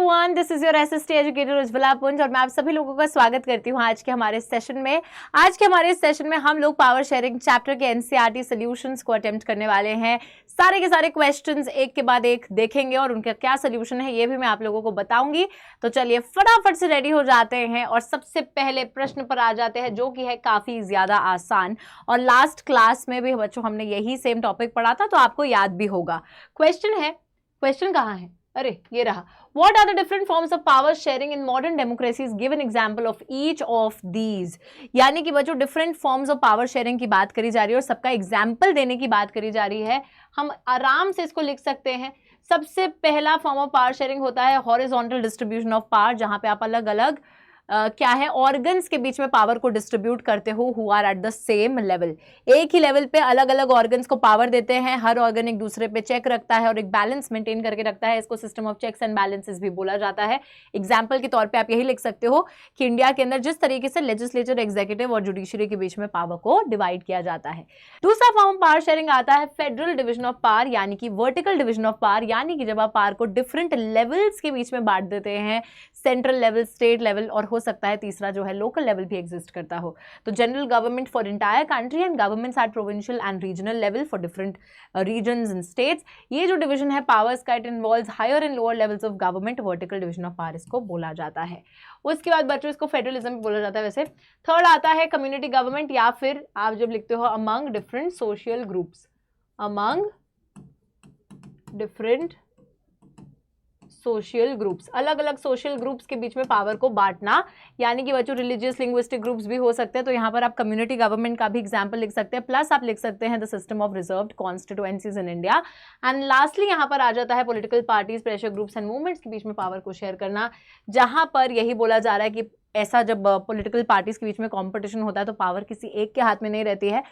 Everyone, this is your SST educator Ujjwala पुंज और मैं आप सभी लोगों का स्वागत करती हूँ आज के हमारे सेशन में। आज के हमारे सेशन में हम लोग पावर शेयरिंग चैप्टर के एनसीईआरटी सॉल्यूशंस को अटेम्प्ट करने वाले हैं। सारे के सारे क्वेश्चंस एक के बाद एक देखेंगे और उनका क्या सोल्यूशन है ये भी मैं आप लोगों को बताऊंगी। तो चलिए फटाफट से रेडी हो जाते हैं और सबसे पहले प्रश्न पर आ जाते हैं, जो कि है काफी ज्यादा आसान और लास्ट क्लास में भी बच्चों हमने यही सेम टॉपिक पढ़ा था तो आपको याद भी होगा। क्वेश्चन कहाँ है? अरे ये रहा। What are the different forms of power sharing in modern democracies? Give an example of each of these. यानी कि बच्चों different forms of power sharing की बात करी जा रही है और सबका एग्जाम्पल देने की बात करी जा रही है। हम आराम से इसको लिख सकते हैं। सबसे पहला फॉर्म ऑफ पावर शेयरिंग होता है हॉरिजॉन्टल डिस्ट्रीब्यूशन ऑफ पावर, जहां पे आप अलग अलग क्या है ऑर्गन्स के बीच में पावर को डिस्ट्रीब्यूट करते हो who are at the same level. एक ही लेवल पे अलग अलग ऑर्गन्स को पावर देते हैं, हर ऑर्गन एक दूसरे पे चेक रखता है और एक बैलेंस मेंटेन करके रखता है। इसको system of checks and balances भी बोला जाता है। एग्जाम्पल के तौर पे आप यही लिख सकते हो कि इंडिया के अंदर जिस तरीके से लेजिस्लेचर, एग्जीक्यूटिव और जुडिशरी के बीच में पावर को डिवाइड किया जाता है। दूसरा फॉर्म पावर शेयरिंग आता है फेडरल डिविजन ऑफ पावर, यानी कि वर्टिकल डिविजन ऑफ पावर, यानी कि जब आप पावर को डिफरेंट लेवल्स के बीच में बांट देते हैं, सेंट्रल लेवल, स्टेट लेवल और हो सकता है तीसरा जो है लोकल लेवल भी एग्जिस्ट करता हो। तो general government for entire country and governments at provincial and regional level for different regions and states. ये जो डिवीजन है पावर्स का, it involves higher and lower levels of government. Vertical division of power इसको बोला जाता है। उसके बाद बच्चों इसको फेडरलिज्म बोला जाता है। वैसे थर्ड आता है कम्युनिटी गवर्नमेंट, या फिर आप जब लिखते हो among different social groups, among different social groups, अलग अलग सोशल ग्रुप्स के बीच में पावर को बांटना, यानी कि बच्चों रिलीजियस लिंग्विस्टिक ग्रुप्स भी हो सकते हैं। तो यहाँ पर आप कम्युनिटी गवर्नमेंट का भी एग्जांपल लिख सकते हैं, प्लस आप लिख सकते हैं the system of reserved constituencies in India. And lastly यहाँ पर आ जाता है political parties, pressure groups and movements के बीच में पावर को शेयर करना, जहां पर यही बोला जा रहा है कि ऐसा जब पॉलिटिकल पार्टीज के बीच में कॉम्पिटिशन होता है तो पावर किसी एक के हाथ में नहीं रहती है,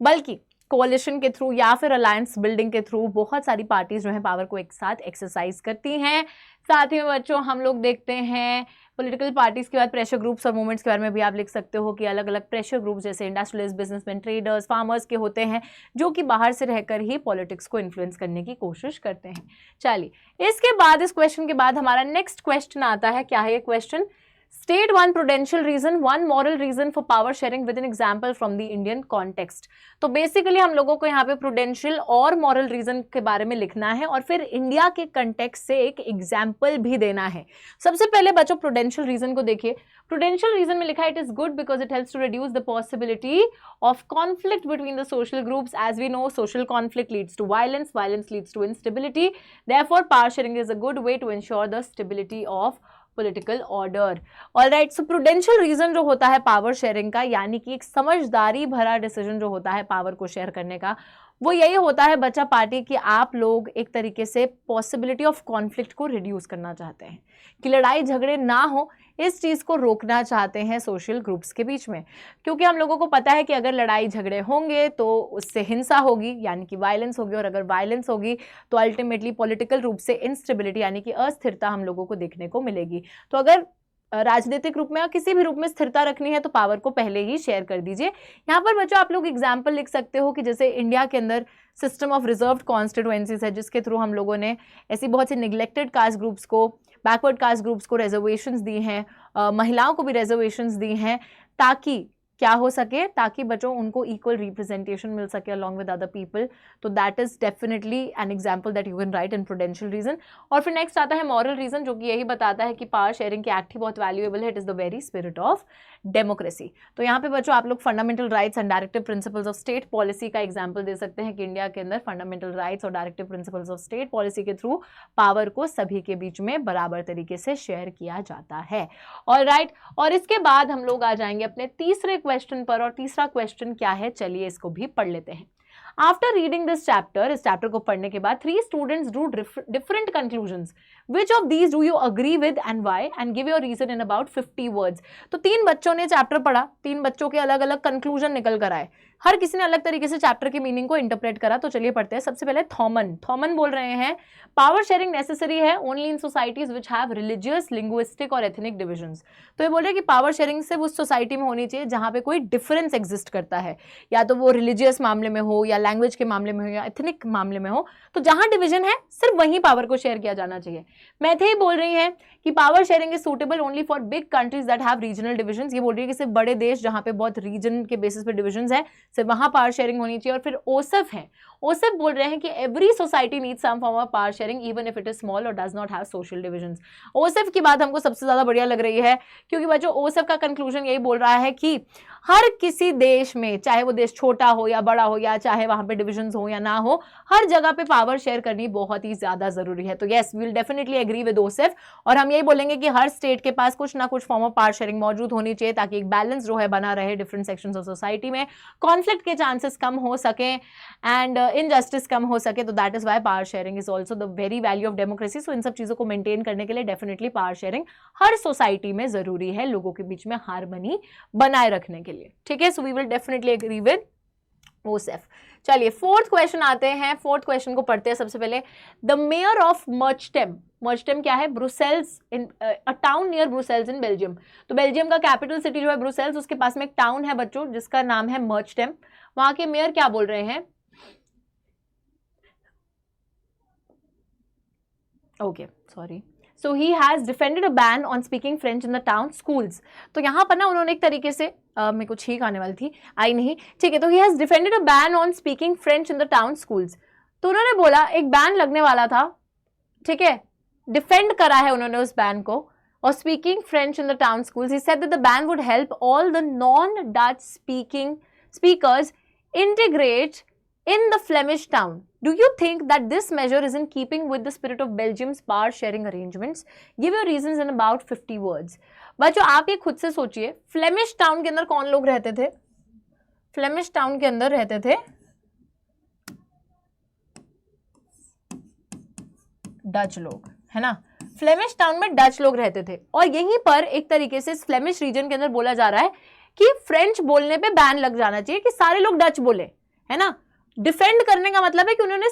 बल्कि कोalition के थ्रू या फिर अलायंस बिल्डिंग के थ्रू बहुत सारी पार्टीज जो है पावर को एक साथ एक्सरसाइज करती हैं। साथ ही में बच्चों हम लोग देखते हैं पॉलिटिकल पार्टीज के बाद प्रेशर ग्रुप्स और मूवमेंट्स के बारे में भी आप लिख सकते हो कि अलग अलग प्रेशर ग्रुप्स जैसे इंडस्ट्रियलिस्ट, बिजनेसमैन, ट्रेडर्स, फार्मर्स के होते हैं, जो कि बाहर से रहकर ही पॉलिटिक्स को इन्फ्लुएंस करने की कोशिश करते हैं। चलिए इसके बाद, इस क्वेश्चन के बाद हमारा नेक्स्ट क्वेश्चन आता है। क्या है ये question? State one prudential reason, one moral reason for power sharing with an example from the Indian context। तो बेसिकली हम लोगों को यहाँ पे प्रूडेंशियल और मॉरल रीजन के बारे में लिखना है और फिर इंडिया के कंटेक्स्ट से एक एग्जाम्पल भी देना है। सबसे पहले बच्चों प्रूडेंशियल रीजन को देखिए। प्रूडेंशियल रीजन में लिखा है it is good because it helps to reduce the possibility of conflict between the social groups. As we know social conflict leads to violence, violence leads to instability. Therefore power sharing is a good way to ensure the stability of political order. Alright, so prudential reason जो होता है power sharing का, यानी कि एक समझदारी भरा decision जो होता है पावर को शेयर करने का, वो यही होता है बच्चा पार्टी कि आप लोग एक तरीके से पॉसिबिलिटी ऑफ कॉन्फ्लिक्ट को रिड्यूस करना चाहते हैं, कि लड़ाई झगड़े ना हो, इस चीज़ को रोकना चाहते हैं सोशल ग्रुप्स के बीच में। क्योंकि हम लोगों को पता है कि अगर लड़ाई झगड़े होंगे तो उससे हिंसा होगी, यानी कि वायलेंस होगी, और अगर वायलेंस होगी तो अल्टीमेटली पॉलिटिकल रूप से इंस्टेबिलिटी यानी कि अस्थिरता हम लोगों को देखने को मिलेगी। तो अगर राजनीतिक रूप में या किसी भी रूप में स्थिरता रखनी है तो पावर को पहले ही शेयर कर दीजिए। यहाँ पर बच्चों आप लोग एग्जाम्पल लिख सकते हो कि जैसे इंडिया के अंदर सिस्टम ऑफ रिजर्व्ड कॉन्स्टिट्यूएंसीज है, जिसके थ्रू हम लोगों ने ऐसी बहुत सी निगलेक्टेड कास्ट ग्रुप्स को, बैकवर्ड कास्ट ग्रुप्स को रिजर्वेशंस दी हैं, महिलाओं को भी रिजर्वेशंस दी हैं, ताकि क्या हो सके, ताकि बच्चों उनको इक्वल रिप्रेजेंटेशन मिल सके अलॉन्ग विद अदर पीपल। तो that is definitely an example that you can write in prudential reason. और फिर नेक्स्ट आता है मॉरल रीजन, जो कि यही बताता है कि पावर शेयरिंग के एक्ट ही बहुत वैल्यूएबल है, it is the very spirit of democracy. तो यहाँ पे बच्चों आप लोग fundamental rights and directive principles of state policy का एग्जाम्पल दे सकते हैं कि इंडिया के अंदर फंडामेंटल राइट्स और directive principles of state policy के थ्रू पावर को सभी के बीच में बराबर तरीके से शेयर किया जाता है। ऑलराइट, और इसके बाद हम लोग आ जाएंगे अपने तीसरे क्वेश्चन पर, और तीसरा क्वेश्चन क्या है, चलिए इसको भी पढ़ लेते हैं। आफ्टर रीडिंग दिस चैप्टर, इस चैप्टर को पढ़ने के बाद 3 students drew different conclusions. Which of these do you agree with and why, and give your reason in about 50 words. तो 3 बच्चों ने चैप्टर पढ़ा, 3 बच्चों के अलग अलग कंक्लूजन निकल कर आए। हर किसी ने अलग तरीके से चैप्टर की मीनिंग को इंटरप्रेट करा। तो चलिए पढ़ते हैं। सबसे पहले थॉमन बोल रहे हैं पावर शेयरिंग नेसेसरी है only in societies which have religious, linguistic और एथनिक डिविजन्स। तो ये बोल रहे हैं कि पावर शेयरिंग सिर्फ उस सोसाइटी में होनी चाहिए जहां पे कोई डिफरेंस एग्जिस्ट करता है, या तो वो रिलीजियस मामले में हो, या लैंग्वेज के मामले में हो, या एथनिक मामले में हो। तो जहां डिवीजन है सिर्फ वहीं पावर को शेयर किया जाना चाहिए। मैथे बोल रही है कि power sharing is suitable only for big countries that have regional divisions. ये बोल रही है कि सिर्फ बड़े देश जहां पे बहुत रीजन के बेसिस पे डिविजन्स है, सिर्फ वहां पावर शेयरिंग होनी चाहिए। और फिर ओसफ है, ओसफ बोल रहे हैं कि every society needs some form of power sharing even if it is small और does not have social divisions. ओसफ की बात हमको सबसे ज्यादा बढ़िया लग रही है, क्योंकि बच्चों ओसफ का कंक्लूजन यही बोल रहा है कि हर किसी देश में, चाहे वो देश छोटा हो या बड़ा हो, या चाहे वहां पे डिविजन्स हो या ना हो, हर जगह पे पावर शेयर करनी बहुत ही ज्यादा जरूरी है। तो yes, we will definitely agree with ओसफ। और हम यही बोलेंगे कि हर स्टेट के पास कुछ ना कुछ फॉर्म ऑफ पावर शेयरिंग मौजूद होनी चाहिए, ताकि एक बैलेंस जो है बना रहे डिफरेंट सेक्शंस ऑफ सोसाइटी में, कॉन्फ्लिक्ट के चांसेस कम हो सके एंड इनजस्टिस कम हो सके। तो that is why power sharing is also the very value of democracy. So इन सब चीजों को मेंटेन करने के लिए डेफिनेटली पावर शेयरिंग हर सोसाइटी में जरूरी है, लोगों के बीच में हार्मनी बनाए रखने के लिए। ठीक है, so we will definitely agree with ओसेफ। चलिए फोर्थ क्वेश्चन आते हैं। फोर्थ क्वेश्चन को पढ़ते हैं सबसे पहले। द मेयर ऑफ मर्चटेम, मर्चटेम क्या है? Brussels, in a town near Brussels in Belgium. तो बेल्जियम का कैपिटल सिटी जो है ब्रुसेल्स, उसके पास में एक टाउन है बच्चों जिसका नाम है मर्चटेम। वहां के मेयर क्या बोल रहे हैं? Okay, sorry. So he has defended a ban on speaking French in the town schools. तो यहाँ पर ना उन्होंने एक तरीके से मेरे को छींक आने वाली थी, आई नहीं, ठीक है। तो he has defended a ban on speaking French in the town schools. तो उन्होंने बोला एक बैन लगने वाला था, ठीक है, डिफेंड करा है उन्होंने उस बैन को। और speaking French in the town schools, he said that the ban would help all the non-Dutch speakers integrate in the Flemish town. Do you think that this measure is in keeping with the spirit of Belgium's power sharing arrangements? Give your reasons in about 50 words. बच्चों आप ये खुद से सोचिए, Flemish town के अंदर कौन लोग रहते थे? फ्लेमिश टाउन के अंदर रहते थे डच लोग, है ना। फ्लेमिश टाउन में डच लोग रहते थे, और यहीं पर एक तरीके से फ्लेमिश रीजन के अंदर बोला जा रहा है कि फ्रेंच बोलने पे बैन लग जाना चाहिए, कि सारे लोग डच बोले, है ना। डिफेंड करने का मतलब है कि उन्होंने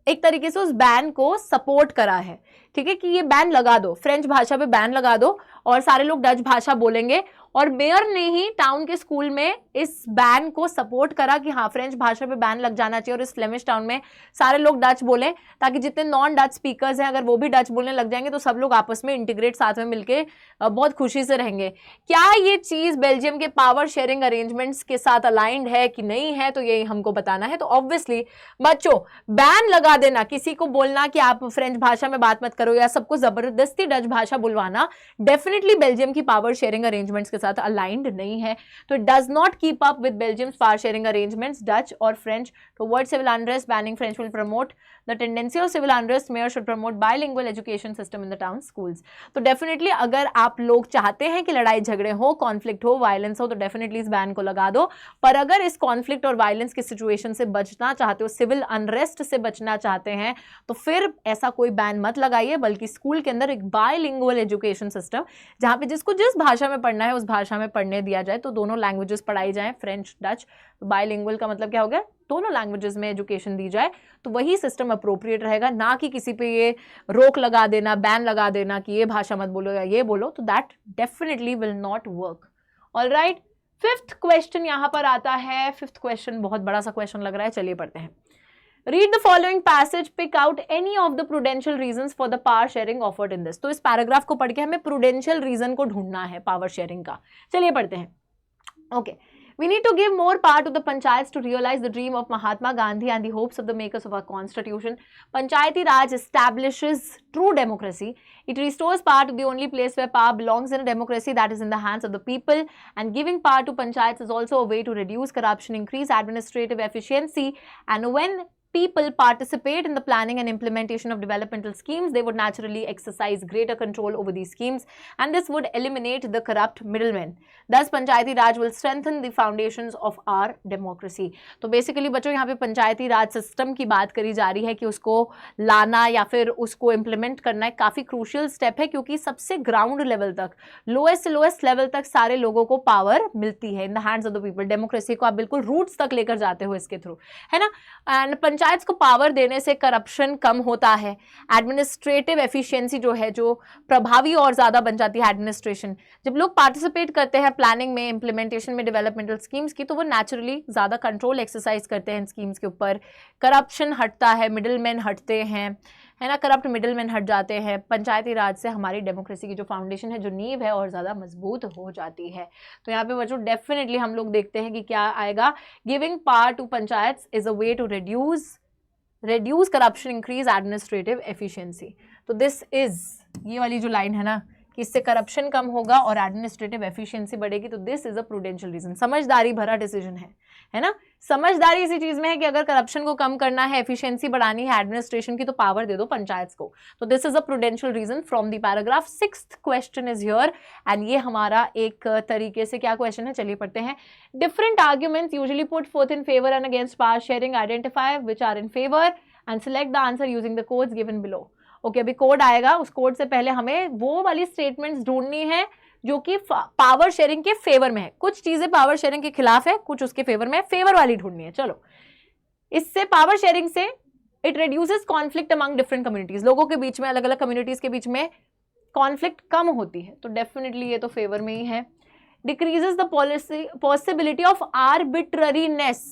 एक तरीके से उस बैन को सपोर्ट करा है, ठीक है, कि ये बैन लगा दो, फ्रेंच भाषा पे बैन लगा दो और सारे लोग डच भाषा बोलेंगे। और मेयर ने ही टाउन के स्कूल में इस बैन को सपोर्ट करा कि हाँ फ्रेंच भाषा पे बैन लग जाना चाहिए और इस फ्लेमिश टाउन में सारे लोग डच बोलें, ताकि जितने नॉन डच स्पीकर्स हैं अगर वो भी डच बोलने लग जाएंगे तो सब लोग आपस में इंटीग्रेट साथ में मिलके बहुत खुशी से रहेंगे। क्या ये चीज बेल्जियम के पावर शेयरिंग अरेंजमेंट्स के साथ अलाइंड है कि नहीं है, तो ये हमको बताना है। तो ऑब्वियसली बच्चों बैन लगा देना, किसी को बोलना कि आप फ्रेंच भाषा में बात मत करो या सबको जबरदस्ती डच भाषा बुलवाना, डेफिनेटली बेल्जियम की पावर शेयरिंग अरेंजमेंट्स के साथ अलाइंड नहीं है। तो it does not keep up with Belgium's power sharing arrangements, Dutch और फ्रेंच। तो word civil unrest, banning French will promote the tendency of civil unrest, mayor should promote bilingual education system in the town schools. तो definitely अगर आप लोग चाहते हैं कि लड़ाई झगड़े हो, कॉन्फ्लिक्ट हो, वायलेंस हो, तो डेफिनेटली इस बैन को लगा दो। पर अगर इस कॉन्फ्लिक्ट और वायलेंस की सिचुएशन से बचना चाहते हो, सिविल अनरेस्ट से बचना चाहते हैं, तो फिर ऐसा कोई बैन मत लगाइए, बल्कि स्कूल के अंदर एक बायलिंगुअल एजुकेशन सिस्टम, जहां पे जिसको जिस भाषा में पढ़ना है उस भाषा में पढ़ने दिया जाए, तो दोनों लैंग्वेजेस पढ़ाई जाए, फ्रेंच डच। तो बायलिंगुअल का मतलब क्या हो गया? दोनों लैंग्वेजेस में एजुकेशन दी जाए, तो वही सिस्टम अप्रोप्रिएट रहेगा, ना कि किसी पे ये रोक लगा देना, बैन लगा देना कि ये भाषा मत बोलो या ये बोलो। तो that definitely will not work. Alright, fifth question यहां पर आता है। फिफ्थ क्वेश्चन बहुत बड़ा सा क्वेश्चन लग रहा है, चलिए पढ़ते हैं। Read the following passage, pick out any of the prudential reasons for the power sharing offered in this. तो इस पैराग्राफ को पढ़ के हमें prudential reason को ढूंढना है पावर शेयरिंग का। चलिए पढ़ते हैं। Okay. We need to give more power to the panchayats to realize the dream of Mahatma Gandhi and the hopes of the makers of our constitution. Panchayati Raj establishes true democracy. It restores power to the only place where power belongs in a democracy, that is in the hands of the people. And giving power to panchayats is also a way to reduce corruption, increase administrative efficiency, and when people participate in the planning and implementation of developmental schemes, they would naturally exercise greater control over these schemes, and this would eliminate the corrupt middlemen. Thus, Panchayati Raj will strengthen the foundations of our democracy. तो basically बच्चों यहाँ पे पंचायती राज system की बात करी जा रही है कि उसको लाना या फिर उसको इम्प्लीमेंट करना एक काफ़ी क्रूशियल स्टेप है, क्योंकि सबसे ग्राउंड लेवल तक, लोएस्ट से लोएस्ट लेवल तक सारे लोगों को पावर मिलती है in the hands of the people. Democracy को आप बिल्कुल रूट्स तक लेकर जाते हो इसके थ्रू, है ना. एंड पंचायत को पावर देने से करप्शन कम होता है, एडमिनिस्ट्रेटिव एफिशिएंसी जो है, जो प्रभावी और ज़्यादा बन जाती है एडमिनिस्ट्रेशन. जब लोग पार्टिसिपेट करते हैं प्लानिंग में, इम्प्लीमेंटेशन में डेवलपमेंटल स्कीम्स की, तो वो नेचुरली ज़्यादा कंट्रोल एक्सरसाइज करते हैं इन स्कीम्स के ऊपर. करप्शन हटता है, मिडिल मैन हटते हैं, है ना, करप्ट मिडिल मैन हट जाते हैं. पंचायती राज से हमारी डेमोक्रेसी की जो फाउंडेशन है, जो नींव है, और ज़्यादा मजबूत हो जाती है. तो यहाँ पे बच्चों डेफिनेटली हम लोग देखते हैं कि क्या आएगा. Giving power to panchayat is a way to reduce corruption, increase administrative efficiency. तो दिस इज, ये वाली जो लाइन है ना, कि इससे करप्शन कम होगा और एडमिनिस्ट्रेटिव एफिशिएंसी बढ़ेगी, तो this is a prudential reason. समझदारी भरा डिसीजन है ना. समझदारी इसी चीज में है कि अगर करप्शन को कम करना है, एफिशिएंसी बढ़ानी है एडमिनिस्ट्रेशन की, तो पावर दे दो पंचायत को. तो this is a prudential reason from the paragraph. 6th question is here, and ये हमारा एक तरीके से क्या क्वेश्चन है, चलिए पढ़ते हैं. Different arguments usually put forth in favour and against power sharing, identify which are in favour and select the answer using the codes given below. Okay, अभी कोड आएगा, उस कोड से पहले हमें वो वाली स्टेटमेंट्स ढूंढनी है जो कि पावर शेयरिंग के फेवर में है. कुछ चीजें पावर शेयरिंग के खिलाफ है, कुछ उसके फेवर में है, फेवर वाली ढूंढनी है. चलो, इससे पावर शेयरिंग से it reduces conflict among different communities. लोगों के बीच में, अलग अलग कम्युनिटीज के बीच में कॉन्फ्लिक्ट कम होती है, तो डेफिनेटली ये तो फेवर में ही है. Decreases the possibility of arbitrariness.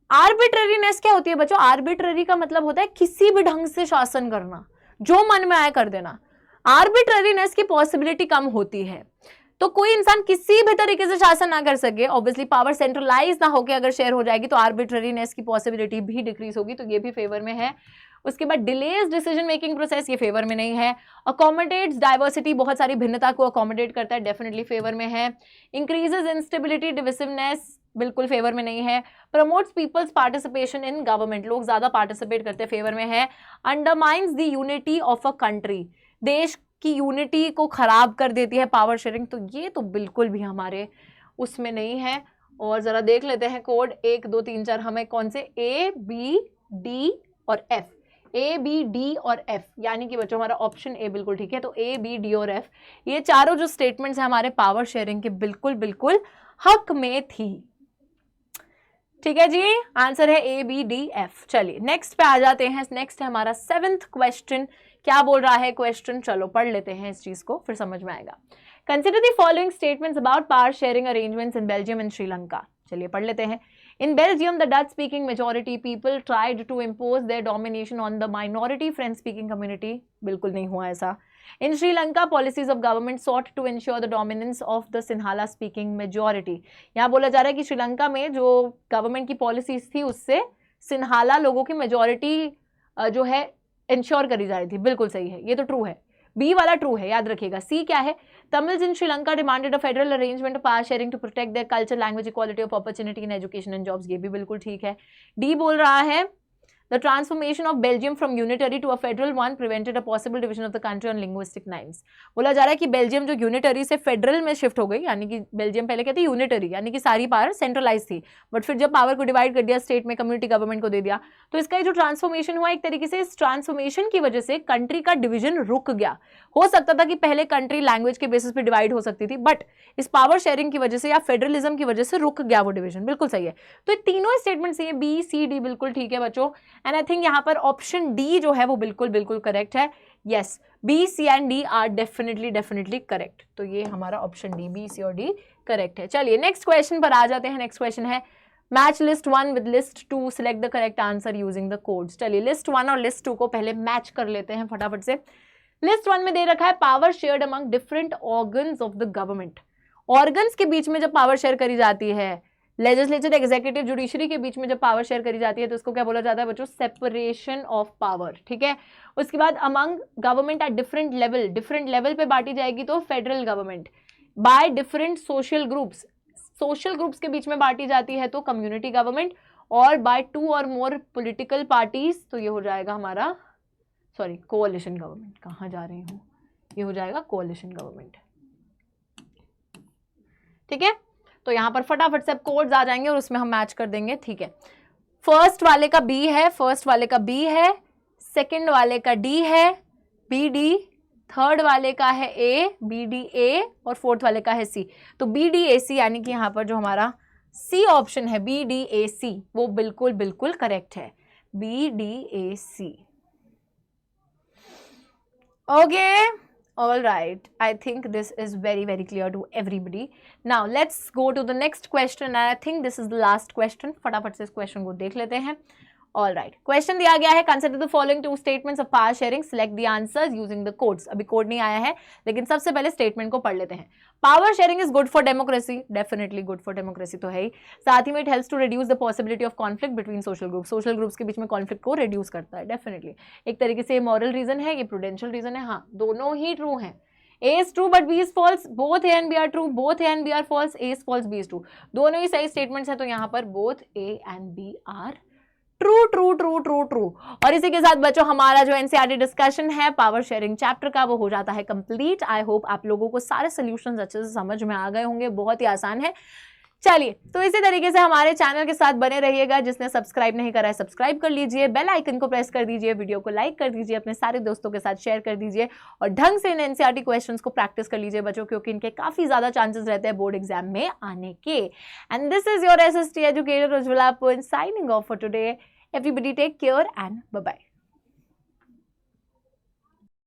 Arbitrariness क्या होती है बच्चों? आर्बिट्ररी का मतलब होता है किसी भी ढंग से शासन करना, जो मन में आए कर देना. आर्बिट्ररीनेस की पॉसिबिलिटी कम होती है, तो कोई इंसान किसी भी तरीके से शासन ना कर सके. ऑब्वियसली पावर सेंट्रलाइज ना होकर अगर शेयर हो जाएगी, तो आर्बिट्ररीनेस की पॉसिबिलिटी भी डिक्रीज होगी, तो ये भी फेवर में है. उसके बाद डिलेज डिसीजन मेकिंग प्रोसेस, ये फेवर में नहीं है. अकोमोडेट्स डाइवर्सिटी, बहुत सारी भिन्नता को अकोमोडेट करता है, डेफिनेटली फेवर में है. इंक्रीजेज इंस्टेबिलिटी, डिविसिवनेस, बिल्कुल फेवर में नहीं है. Promotes peoples participation in government, लोग ज्यादा पार्टिसिपेट करते हैं, फेवर में है. Undermines the unity of a country, देश की यूनिटी को खराब कर देती है पावर शेयरिंग, तो ये तो बिल्कुल भी हमारे उसमें नहीं है. और जरा देख लेते हैं कोड 1 2 3 4 हमें कौन से, ए बी डी और एफ. ए बी डी और एफ, यानी कि बच्चों हमारा ऑप्शन ए बिल्कुल ठीक है. तो ए बी डी और एफ, ये चारों जो स्टेटमेंट्स हैं हमारे पावर शेयरिंग के बिल्कुल बिल्कुल हक में थी. ठीक है जी, आंसर है ए बी डी एफ. चलिए नेक्स्ट पे आ जाते हैं. नेक्स्ट है हमारा 7th क्वेश्चन. क्या बोल रहा है क्वेश्चन, चलो पढ़ लेते हैं इस चीज को, फिर समझ में आएगा. Consider the following statements about power sharing arrangements in Belgium and Sri Lanka. चलिए पढ़ लेते हैं. In Belgium, the Dutch-speaking majority people tried to impose their domination on the minority French-speaking community. बिल्कुल नहीं हुआ ऐसा. In Sri Lanka, policies of government sought to ensure the dominance of the Sinhala-speaking majority. यहाँ बोला जा रहा है कि श्रीलंका में जो गवर्नमेंट की पॉलिसीज थी, उससे सिन्हाला लोगों की मेजोरिटी जो है इंश्योर करी जा रही थी. बिल्कुल सही है, ये तो ट्रू है. बी वाला ट्रू है, याद रखिएगा. सी क्या है? Tamils in Sri Lanka demanded a federal arrangement of power sharing to protect their culture, language, equality of opportunity in education and jobs. ये भी बिल्कुल ठीक है. डी बोल रहा है the transformation of Belgium from unitary to a federal one prevented a possible division of the country on linguistic lines. बोला जा रहा है कि बेल्जियम जो यूनिटरी से फेडरल में शिफ्ट हो गई, यानी कि बेल्जियम पहले कहते यूनिटरी, यानी कि सारी पावर सेंट्रलाइज थी, बट फिर जब पावर को डिवाइड कर दिया, स्टेट में कम्युनिटी गवर्नमेंट को दे दिया, तो इसका जो ट्रांसफॉर्मेशन हुआ, एक तरीके से इस ट्रांसफॉर्मेशन की वजह से कंट्री का डिवीजन रुक गया. हो सकता था कि पहले कंट्री लैंग्वेज के बेसिस पे डिवाइड हो सकती थी, बट इस पावर शेयरिंग की वजह से या फेडरलिज्म की वजह से रुक गया वो डिवीजन. बिल्कुल सही है. तो ये तीनों स्टेटमेंट्स हैं, बी सी डी बिल्कुल ठीक है बच्चों. एंड आई थिंक यहाँ पर ऑप्शन डी जो है वो बिल्कुल बिल्कुल करेक्ट है. Yes, B C and D are definitely correct. तो ये हमारा ऑप्शन डी, बी सी और डी करेक्ट है. चलिए नेक्स्ट क्वेश्चन पर आ जाते हैं. नेक्स्ट क्वेश्चन है match list 1 with list 2, select the correct answer using the codes. चलिए लिस्ट 1 और लिस्ट 2 को पहले मैच कर लेते हैं फटाफट से. लिस्ट 1 में दे रखा है power shared among different organs of the government. Organs के बीच में जब पावर शेयर करी जाती है, लेजिस्लेचर, एग्जीक्यूटिव, जुडिशरी के बीच में जब पावर शेयर करी जाती है, तो उसको क्या बोला जाता है बच्चों? Separation of power. ठीक है. उसके बाद among government at different level पे बांटी जाएगी, तो federal government. By different social groups के बीच में बांटी जाती है तो कम्युनिटी गवर्नमेंट. और बाय 2 और मोर पॉलिटिकल पार्टीज, तो ये हो जाएगा हमारा, सॉरी कोअलिशन गवर्नमेंट, कहाँ जा रही हूँ, ये हो जाएगा कोअलिशन गवर्नमेंट। ठीक है, तो यहाँ पर फटाफट से अब कोड्स आ जाएंगे और उसमें हम मैच कर देंगे। ठीक है, फर्स्ट वाले का बी है, फर्स्ट वाले का बी है, सेकंड वाले का डी है, बी डी, थर्ड वाले का है ए, बी डी ए, और फोर्थ वाले का है सी। तो बी डी ए सी, यानी कि यहाँ पर जो हमारा सी ऑप्शन है बी डी ए सी, वो बिल्कुल बिल्कुल करेक्ट है, B D A C. Okay, all right, I think this is very clear to everybody. Now let's go to the next question and I think this is the last question. फटाफट से इस question को देख लेते हैं। All right, question दिया गया है, consider the following two statements of power sharing, select the answers using the codes। अभी कोड नहीं आया है, लेकिन सबसे पहले स्टेटमेंट को पढ़ लेते हैं। Power sharing is good for democracy, definitely good for democracy तो है ही, साथ ही में it helps to reduce the possibility of conflict between social groups, social groups के बीच में कॉन्फ्लिक्ट को रिड्यूस करता है, डेफिनेटली। एक तरीके से मॉरल रीजन है, ये प्रूडेंशियल रीजन है, हाँ दोनों ही ट्रू हैं। A is true but B is false, both A and B are true, both A and B are false, A is false, B is true, दोनों ही सही स्टेटमेंट्स हैं, तो यहाँ पर both A and B are true, true, true, true, true। और इसी के साथ बच्चों हमारा जो एनसीईआरटी डिस्कशन है पावर शेयरिंग चैप्टर का, वो हो जाता है कंप्लीट। आई होप आप लोगों को सारे सोल्यूशंस अच्छे से समझ में आ गए होंगे, बहुत ही आसान है। चलिए, तो इसी तरीके से हमारे चैनल के साथ बने रहिएगा। जिसने सब्सक्राइब नहीं करा है सब्सक्राइब कर लीजिए, बेल आइकन को प्रेस कर दीजिए, वीडियो को लाइक कर दीजिए, अपने सारे दोस्तों के साथ शेयर कर दीजिए और ढंग से इन एनसीईआरटी क्वेश्चंस को प्रैक्टिस कर लीजिए बच्चों, क्योंकि इनके काफी ज्यादा चांसेस रहते हैं बोर्ड एग्जाम में आने के। And this is your SST educator Ujjwala signing off for today. Everybody take care and bye bye.